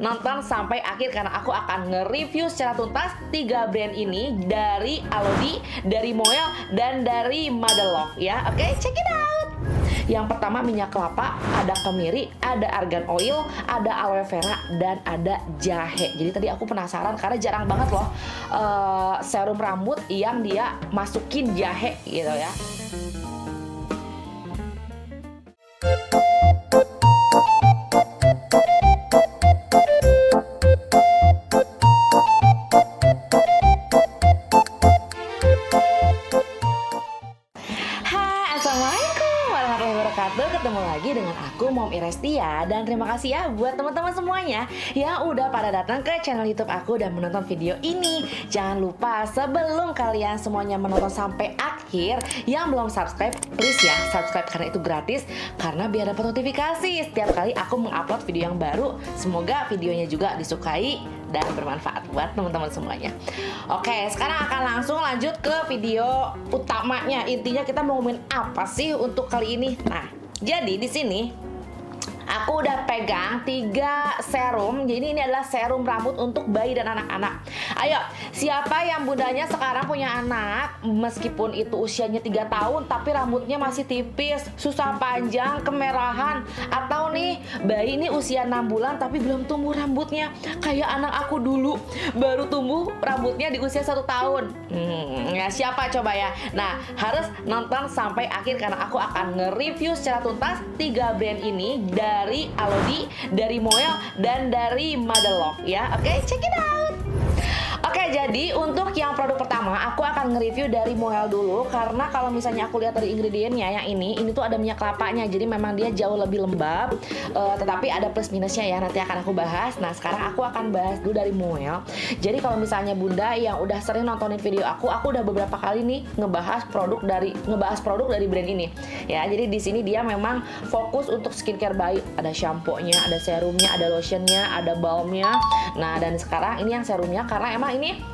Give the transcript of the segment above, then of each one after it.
nonton sampai akhir karena aku akan nge-review secara tuntas 3 brand ini dari Alodi, dari Moel, dan dari Madelove ya. Oke, check it out. Yang pertama minyak kelapa, ada kemiri, ada argan oil, ada aloe vera, dan ada jahe. Jadi tadi aku penasaran karena jarang banget loh serum rambut yang dia masukin jahe gitu ya. Ketemu lagi dengan aku Mom Irestia, dan terima kasih ya buat teman-teman semuanya yang udah pada datang ke channel YouTube aku dan menonton video ini. Jangan lupa sebelum kalian semuanya menonton sampai akhir, yang belum subscribe please ya subscribe karena itu gratis, karena biar dapat notifikasi setiap kali aku mengupload video yang baru. Semoga videonya juga disukai dan bermanfaat buat teman-teman semuanya. Oke, sekarang akan langsung lanjut ke video utamanya. Intinya kita mau ngomongin apa sih untuk kali ini. Nah, jadi di sini aku udah pegang 3 serum. Jadi ini adalah serum rambut untuk bayi dan anak-anak. Ayo, siapa yang bundanya sekarang punya anak, meskipun itu usianya 3 tahun tapi rambutnya masih tipis, susah panjang, kemerahan, atau nih bayi ini usia 6 bulan tapi belum tumbuh rambutnya kayak anak aku dulu, baru tumbuh rambutnya di usia 1 tahun. Ya siapa coba ya? Nah, harus nonton sampai akhir karena aku akan nge-review secara tuntas 3 brand ini dari Alodi, dari Moel, dan dari Madelove ya. Oke, check it out. Oke, jadi untuk yang produk pertama aku akan nge-review dari Moel dulu, karena kalau misalnya aku lihat dari ingredientnya yang ini tuh ada minyak kelapanya, jadi memang dia jauh lebih lembab, tetapi ada plus minusnya ya, nanti akan aku bahas. Nah, sekarang aku akan bahas dulu dari Moel. Jadi kalau misalnya bunda yang udah sering nontonin video aku udah beberapa kali nih ngebahas produk dari brand ini ya. Jadi di sini dia memang fokus untuk skincare bayi, ada shampoo-nya, ada serumnya, ada lotionnya, ada balmnya. Nah, dan sekarang ini yang serumnya karena emang ini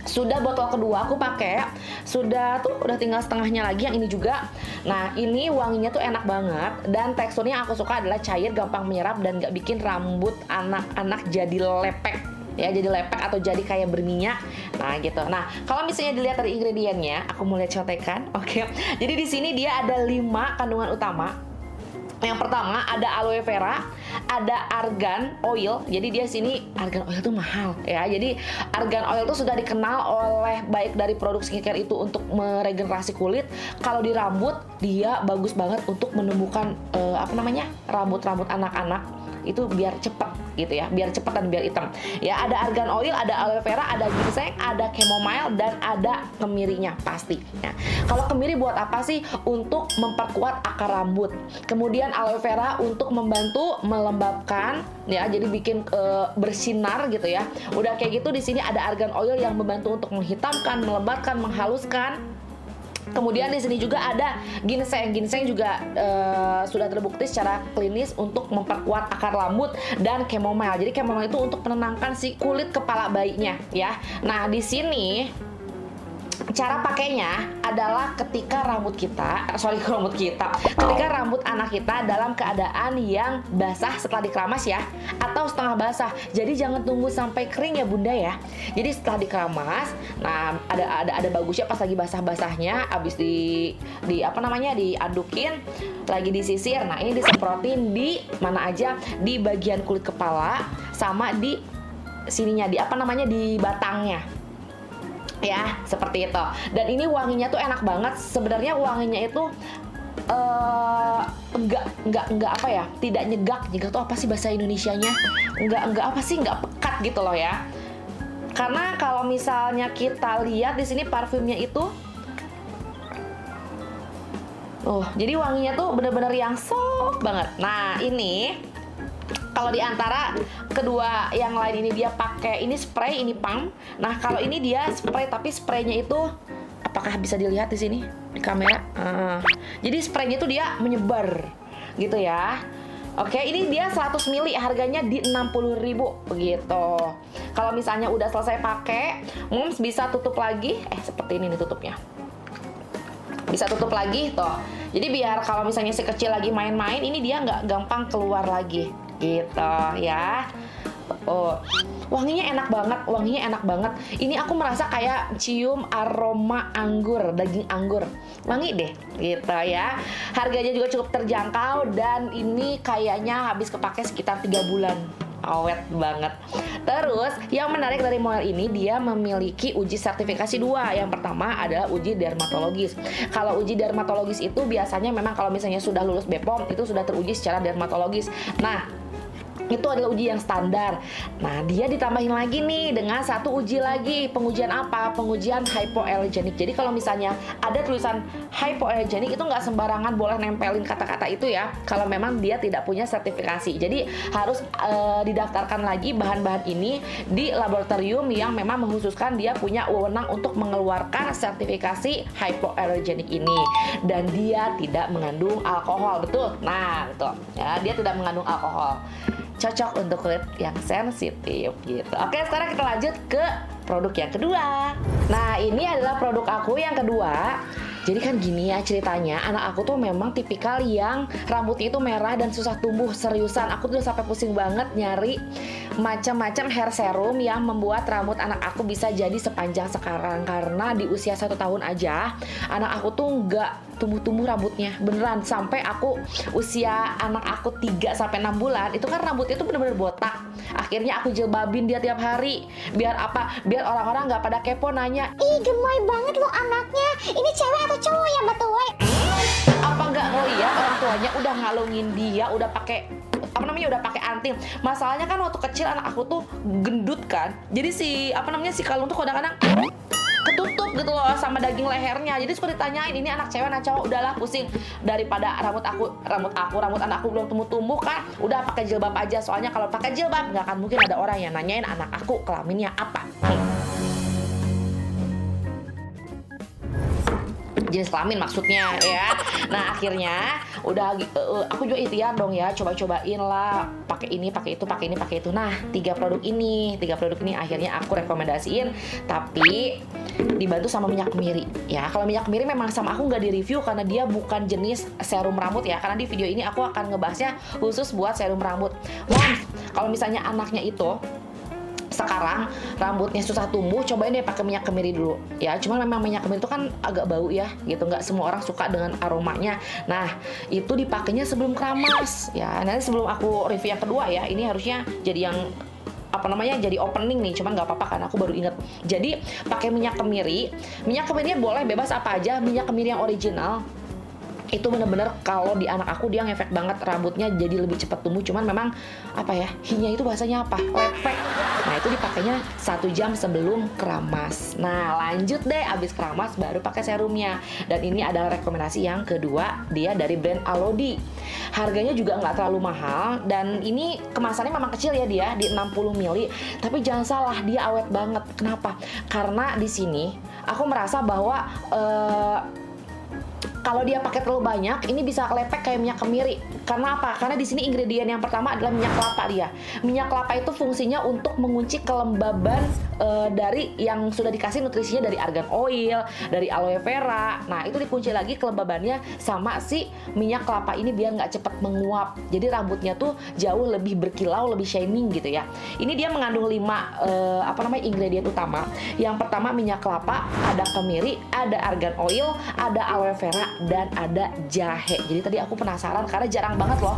sudah botol kedua aku pakai, udah tinggal setengahnya lagi yang ini juga. Nah, ini wanginya tuh enak banget, dan teksturnya aku suka adalah cair, gampang menyerap, dan gak bikin rambut anak-anak jadi lepek ya, jadi lepek atau jadi kayak berminyak. Nah, gitu. Nah, kalau misalnya dilihat dari ingredientnya, aku mau lihat contekan. Oke. Jadi di sini dia ada 5 kandungan utama. Yang pertama ada aloe vera, ada argan oil. Jadi dia sini argan oil tuh mahal ya. Jadi argan oil tuh sudah dikenal oleh baik dari produk skincare itu untuk meregenerasi kulit. Kalau di rambut dia bagus banget untuk menumbuhkan rambut-rambut anak-anak itu biar cepet gitu ya, biar cepet dan biar hitam ya. Ada argan oil, ada aloe vera, ada ginseng, ada chamomile, dan ada kemirinya pasti ya. Kalau kemiri buat apa sih? Untuk memperkuat akar rambut. Kemudian aloe vera untuk membantu melembabkan ya, jadi bikin bersinar gitu ya. Udah kayak gitu di sini ada argan oil yang membantu untuk menghitamkan, melebatkan, menghaluskan. Kemudian di sini juga ada ginseng. Ginseng juga sudah terbukti secara klinis untuk memperkuat akar rambut, dan chamomile. Jadi chamomile itu untuk menenangkan si kulit kepala bayinya ya. Nah, di sini cara pakainya adalah ketika ketika rambut anak kita dalam keadaan yang basah setelah dikeramas ya, atau setengah basah. Jadi jangan tunggu sampai kering ya bunda ya. Jadi setelah dikeramas, nah ada bagusnya pas lagi basah-basahnya, abis diadukin, lagi disisir. Nah, ini disemprotin di mana aja, di bagian kulit kepala sama di sininya, di batangnya. Ya, seperti itu. Dan ini wanginya tuh enak banget. Sebenarnya wanginya itu tidak nyegak tuh apa sih bahasa Indonesianya? Enggak pekat gitu loh ya. Karena kalau misalnya kita lihat di sini parfumnya itu jadi wanginya tuh bener-bener yang soft banget. Nah, ini kalau di antara kedua yang lain ini dia pakai ini spray, ini pump. Nah, kalau ini dia spray, tapi spraynya itu apakah bisa dilihat di sini di kamera? Jadi spraynya itu dia menyebar gitu ya. Oke, ini dia 100 ml, harganya di 60.000 begitu. Kalau misalnya udah selesai pakai, Moms bisa tutup lagi. Seperti ini nih tutupnya. Bisa tutup lagi tuh. Jadi biar kalau misalnya si kecil lagi main-main, ini dia nggak gampang keluar lagi gitu ya. Oh, wanginya enak banget, wanginya enak banget. Ini aku merasa kayak cium aroma anggur, daging anggur. Wangi deh, gitu ya. Harganya juga cukup terjangkau dan ini kayaknya habis kepake sekitar 3 bulan. Awet banget. Terus yang menarik dari Moel ini, dia memiliki uji sertifikasi 2. Yang pertama adalah uji dermatologis. Kalau uji dermatologis itu biasanya memang kalau misalnya sudah lulus BPOM itu sudah teruji secara dermatologis. Nah, itu adalah uji yang standar. Nah, dia ditambahin lagi nih dengan satu uji lagi. Pengujian apa? Pengujian hypoallergenic. Jadi kalau misalnya ada tulisan hypoallergenic itu nggak sembarangan boleh nempelin kata-kata itu ya. Kalau memang dia tidak punya sertifikasi. Jadi harus didaftarkan lagi bahan-bahan ini di laboratorium yang memang mengkhususkan dia punya wewenang untuk mengeluarkan sertifikasi hypoallergenic ini. Dan dia tidak mengandung alkohol, betul? Nah, betul. Ya, dia tidak mengandung alkohol. Cocok untuk kulit yang sensitif gitu. Oke, sekarang kita lanjut ke produk yang kedua. Nah, ini adalah produk aku yang kedua. Jadi kan gini ya ceritanya, anak aku tuh memang tipikal yang rambutnya itu merah dan susah tumbuh, seriusan. Aku tuh sampai pusing banget nyari macam-macam hair serum yang membuat rambut anak aku bisa jadi sepanjang sekarang. Karena di usia 1 tahun aja, anak aku tuh nggak tumbuh-tumbuh rambutnya. Beneran, sampai aku usia anak aku 3-6 bulan, itu kan rambutnya tuh bener-bener botak. Akhirnya aku jilbabin dia tiap hari. Biar apa? Biar orang-orang nggak pada kepo nanya, "Ih, gemoy banget lo anaknya. Ini cewek atau cowok ya, betul?" apa nggak ngeliat orang tuanya udah ngalungin dia, udah pakai udah pakai anting. Masalahnya kan waktu kecil anak aku tuh gendut kan, jadi si kalung tuh kadang-kadang ketutup gitu loh sama daging lehernya. Jadi suka ditanyain ini anak cewek anak cowok. Udahlah, pusing daripada rambut anak aku belum tumbuh kan, udah pakai jilbab aja. Soalnya kalau pakai jilbab nggak akan mungkin ada orang yang nanyain anak aku kelaminnya apa. Jenis kelamin maksudnya ya. Nah, akhirnya udah aku juga ikhtiar dong ya, coba-cobain lah pakai ini, pakai itu, pakai ini, pakai itu. Nah, tiga produk ini akhirnya aku rekomendasiin, tapi dibantu sama minyak kemiri ya. Kalau minyak kemiri memang sama aku nggak di review karena dia bukan jenis serum rambut ya. Karena di video ini aku akan ngebahasnya khusus buat serum rambut. Moms, kalau misalnya anaknya itu sekarang rambutnya susah tumbuh, cobain deh pakai minyak kemiri dulu ya. Cuman memang minyak kemiri itu kan agak bau ya gitu, nggak semua orang suka dengan aromanya. Nah, itu dipakainya sebelum keramas ya. Nanti sebelum aku review yang kedua ya, ini harusnya jadi yang jadi opening nih, cuman nggak apa-apa kan aku baru inget. Jadi pakai minyak kemirinya boleh bebas apa aja, minyak kemiri yang original. Itu bener-bener kalau di anak aku dia ngefek banget, rambutnya jadi lebih cepat tumbuh. Cuman memang hinya itu bahasanya apa? Lepek. Nah, itu dipakainya 1 jam sebelum keramas. Nah, lanjut deh abis keramas baru pakai serumnya. Dan ini adalah rekomendasi yang kedua, dia dari brand Alodi. Harganya juga nggak terlalu mahal dan ini kemasannya memang kecil ya, dia di 60 ml. Tapi jangan salah, dia awet banget. Kenapa? Karena di sini aku merasa bahwa kalau dia pakai terlalu banyak, ini bisa lepek kayak minyak kemiri. Karena apa? Karena di sini ingredient yang pertama adalah minyak kelapa dia. Minyak kelapa itu fungsinya untuk mengunci kelembaban dari yang sudah dikasih nutrisinya dari argan oil, dari aloe vera. Nah, itu dikunci lagi kelembabannya sama si minyak kelapa ini biar nggak cepat menguap. Jadi rambutnya tuh jauh lebih berkilau, lebih shining gitu ya. Ini dia mengandung 5 ingredient utama. Yang pertama minyak kelapa, ada kemiri, ada argan oil, ada aloe vera, dan ada jahe. Jadi tadi aku penasaran karena jarang banget loh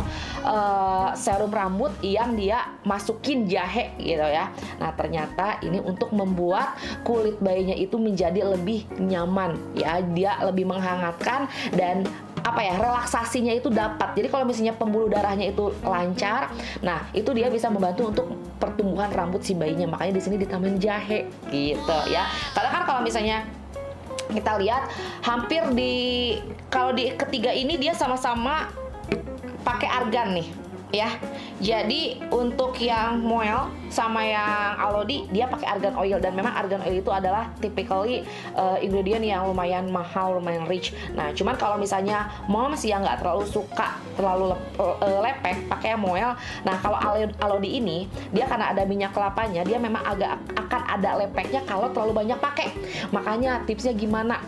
serum rambut yang dia masukin jahe gitu ya. Nah, ternyata ini untuk membuat kulit bayinya itu menjadi lebih nyaman ya. Dia lebih menghangatkan dan relaksasinya itu dapat. Jadi kalau misalnya pembuluh darahnya itu lancar, nah itu dia bisa membantu untuk pertumbuhan rambut si bayinya. Makanya di sini ditambahin jahe gitu ya. Karena kan kalau misalnya kita lihat hampir kalau di ketiga ini dia sama-sama pakai argan nih ya. Jadi untuk yang Moel sama yang Alodi dia pakai argan oil, dan memang argan oil itu adalah typically ingredient yang lumayan mahal, lumayan rich. Nah, cuman kalau misalnya moms yang nggak terlalu suka terlalu lepek pakai yang Moel. Nah, kalau Alodi ini dia karena ada minyak kelapanya, dia memang akan ada lepeknya kalau terlalu banyak pakai. Makanya tipsnya gimana?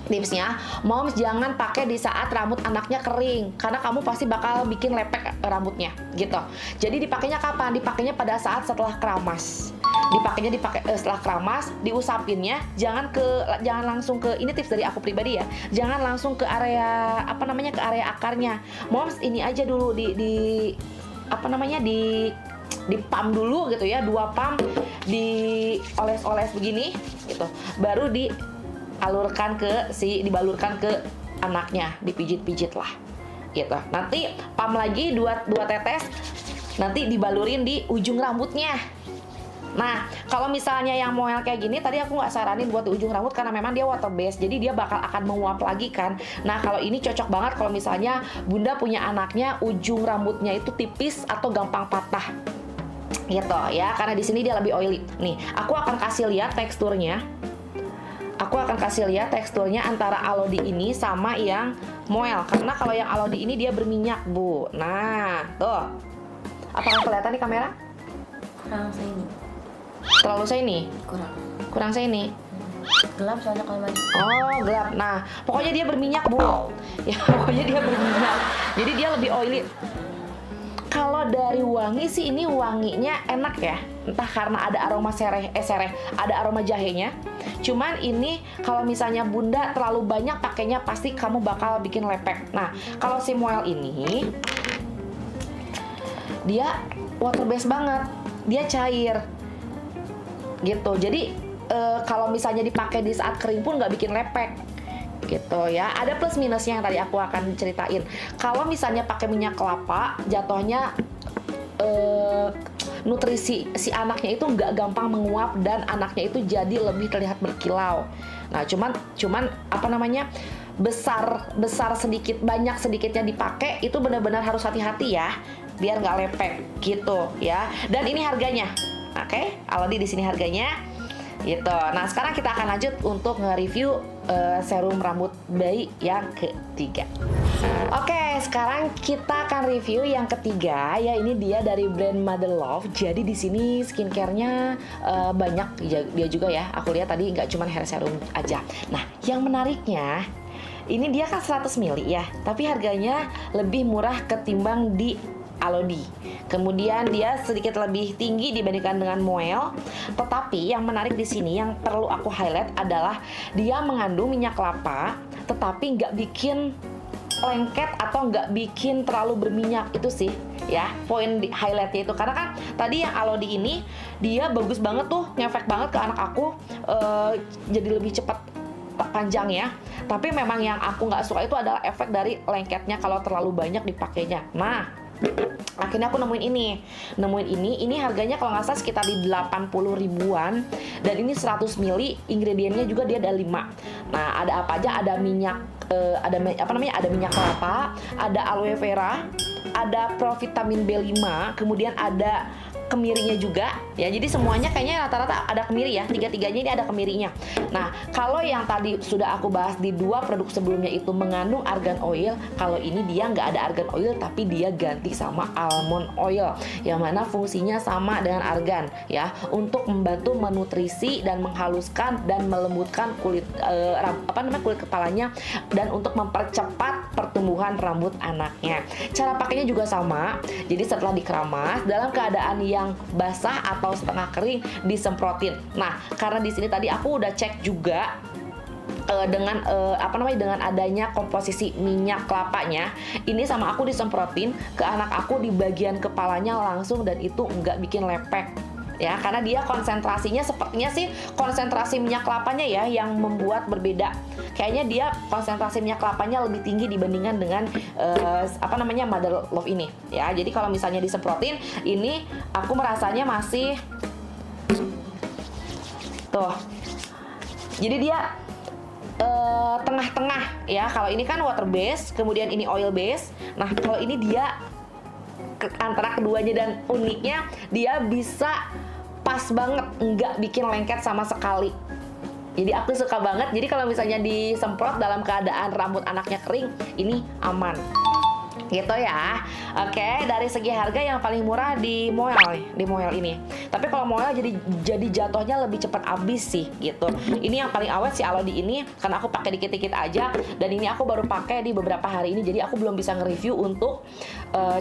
tipsnya, moms jangan pakai di saat rambut anaknya kering, karena kamu pasti bakal bikin lepek rambutnya gitu. Jadi dipakainya kapan? Dipakainya pada saat setelah keramas. Setelah keramas, diusapinnya jangan langsung ke, ini tips dari aku pribadi ya, jangan langsung ke area ke area akarnya. Moms ini aja dulu di pump dulu gitu ya, 2 pump, dioles-oles begini gitu, baru dibalurkan ke anaknya, dipijit-pijit lah gitu. Nanti pump lagi 2 tetes, nanti dibalurin di ujung rambutnya. Nah, kalau misalnya yang moel kayak gini, tadi aku nggak saranin buat di ujung rambut karena memang dia water based, jadi dia akan menguap lagi kan. Nah, kalau ini cocok banget kalau misalnya bunda punya anaknya ujung rambutnya itu tipis atau gampang patah gitu ya, karena di sini dia lebih oily. Nih, aku akan kasih lihat teksturnya. Antara Alodi ini sama yang moel, karena kalau yang Alodi ini dia berminyak, Bu. Nah, tuh. Apakah kelihatan di kamera? Kurang shiny. Terlalu shiny? Kurang shiny? Gelap soalnya kalau baju. Oh, gelap. Nah, pokoknya dia berminyak, Bu. Ya, pokoknya dia berminyak. Jadi dia lebih oily. Kalau dari wangi sih, ini wanginya enak ya. Entah karena ada aroma ada aroma jahenya. Cuman ini kalau misalnya bunda terlalu banyak pakainya, pasti kamu bakal bikin lepek. Nah, kalau si Moel ini dia water based banget, dia cair gitu. Jadi kalau misalnya dipakai di saat kering pun nggak bikin lepek gitu ya. Ada plus minusnya yang tadi aku akan ceritain. Kalau misalnya pakai minyak kelapa, jatuhnya nutrisi si anaknya itu nggak gampang menguap dan anaknya itu jadi lebih terlihat berkilau. Nah, cuman besar sedikit, banyak sedikitnya dipakai itu benar-benar harus hati-hati ya, biar nggak lepek gitu ya. Dan ini harganya, oke? Alodi di sini harganya gitu. Nah, sekarang kita akan lanjut untuk nge-review serum rambut bayi yang ketiga. Oke, sekarang kita akan review yang ketiga, ya ini dia dari brand Mother Love. Jadi di sini skincare-nya banyak dia juga ya. Aku lihat tadi nggak cuma hair serum aja. Nah, yang menariknya ini dia kan 100 ml ya, tapi harganya lebih murah ketimbang di Alodi. Kemudian dia sedikit lebih tinggi dibandingkan dengan Moel. Tetapi yang menarik di sini yang perlu aku highlight adalah dia mengandung minyak kelapa, tetapi nggak bikin lengket atau nggak bikin terlalu berminyak. Itu sih ya poin di highlightnya itu. Karena kan tadi yang Alodi ini dia bagus banget tuh, ngefek banget ke anak aku, jadi lebih cepat panjang ya. Tapi memang yang aku nggak suka itu adalah efek dari lengketnya kalau terlalu banyak dipakainya. Nah, akhirnya aku nemuin ini harganya kalau nggak salah sekitar di 80 ribuan, dan ini 100 ml, ingredientnya juga dia ada 5. Nah, ada apa aja? Ada minyak ada minyak kelapa, ada aloe vera, ada provitamin B5, kemudian ada kemirinya juga ya. Jadi semuanya kayaknya rata-rata ada kemiri ya, tiga-tiganya ini ada kemirinya. Nah, kalau yang tadi sudah aku bahas di 2 produk sebelumnya itu mengandung argan oil, kalau ini dia nggak ada argan oil tapi dia ganti sama almond oil, yang mana fungsinya sama dengan argan ya, untuk membantu menutrisi dan menghaluskan dan melembutkan kulit kulit kepalanya, dan untuk mempercepat pertumbuhan rambut anaknya. Cara pakainya juga sama. Jadi setelah dikeramas dalam keadaan yang basah atau setengah kering disemprotin. Nah, karena di sini tadi aku udah cek juga dengan dengan adanya komposisi minyak kelapanya, ini sama aku disemprotin ke anak aku di bagian kepalanya langsung, dan itu nggak bikin lepek ya, karena dia konsentrasinya sepertinya sih konsentrasi minyak kelapanya ya yang membuat berbeda. Kayaknya dia konsentrasi minyak kelapanya lebih tinggi dibandingkan dengan Mother Love ini ya. Jadi kalau misalnya disemprotin ini, aku merasanya masih tuh. Jadi dia tengah-tengah ya. Kalau ini kan water base, kemudian ini oil base. Nah, kalau ini dia antara keduanya, dan uniknya dia bisa pas banget, nggak bikin lengket sama sekali. Jadi aku suka banget. Jadi kalau misalnya disemprot dalam keadaan rambut anaknya kering, ini aman. gitu ya. Oke, dari segi harga yang paling murah di Moel nih, di Moel ini. Tapi kalau Moel jadi jatuhnya lebih cepat habis sih gitu. Ini yang paling awet si Alodi ini karena aku pakai dikit-dikit aja, dan ini aku baru pakai di beberapa hari ini, jadi aku belum bisa nge-review untuk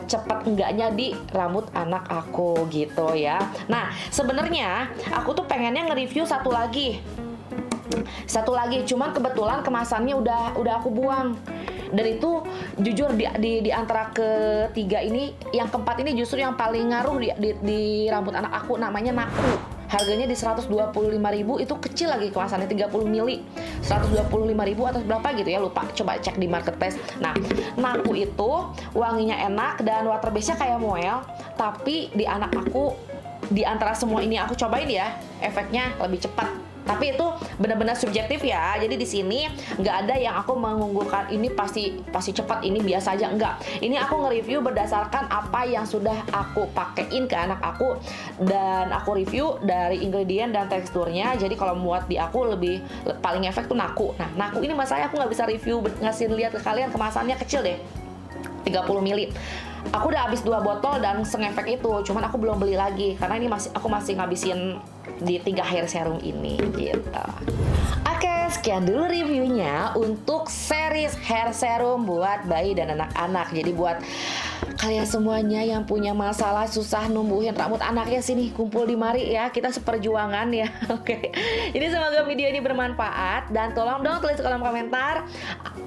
cepat enggaknya di rambut anak aku gitu ya. Nah, sebenarnya aku tuh pengennya nge-review satu lagi, cuman kebetulan kemasannya udah aku buang. Dan itu jujur di antara ketiga ini, yang keempat ini justru yang paling ngaruh di rambut anak aku, namanya Naku. Harganya di 125.000, itu kecil lagi kemasannya 30 mili. 125.000 atau berapa gitu ya, lupa. Coba cek di marketplace. Nah, Naku itu wanginya enak dan water base-nya kayak Moel, tapi di anak aku, di antara semua ini aku cobain ya, efeknya lebih cepat. Tapi itu benar-benar subjektif ya. Jadi di sini nggak ada yang aku mengunggulkan ini pasti cepat, ini biasa aja, enggak. Ini aku nge-review berdasarkan apa yang sudah aku pakein ke anak aku, dan aku review dari ingredient dan teksturnya. Jadi kalau muat di aku paling efek tuh Naku. Nah, Naku ini masalahnya aku nggak bisa review ngasih lihat ke kalian, kemasannya kecil deh, 30 mili. Aku udah habis 2 botol dan sengefek itu, cuman aku belum beli lagi karena ini aku masih ngabisin di 3 hair serum ini gitu. Oke, sekian dulu reviewnya untuk series hair serum buat bayi dan anak-anak. Jadi buat kalian semuanya yang punya masalah susah numbuhin rambut anaknya, sini kumpul di mari ya, kita seperjuangan ya. Oke. Jadi semoga video ini bermanfaat, dan tolong dong tulis di kolom komentar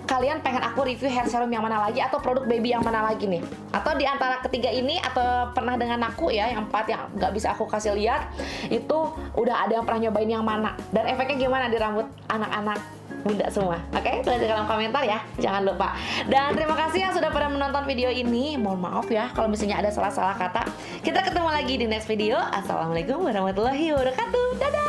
kalian pengen aku review hair serum yang mana lagi, atau produk baby yang mana lagi nih, atau di antara ketiga ini, atau pernah dengan aku ya yang 4 yang nggak bisa aku kasih lihat itu udah ada yang pernah nyobain yang mana, dan efeknya gimana di rambut anak-anak bunda semua. Oke, tulis di kolom komentar ya, jangan lupa. Dan terima kasih yang sudah pada menonton video ini. Mohon maaf ya kalau misalnya ada salah-salah kata. Kita ketemu lagi di next video. Assalamualaikum warahmatullahi wabarakatuh. Dadah.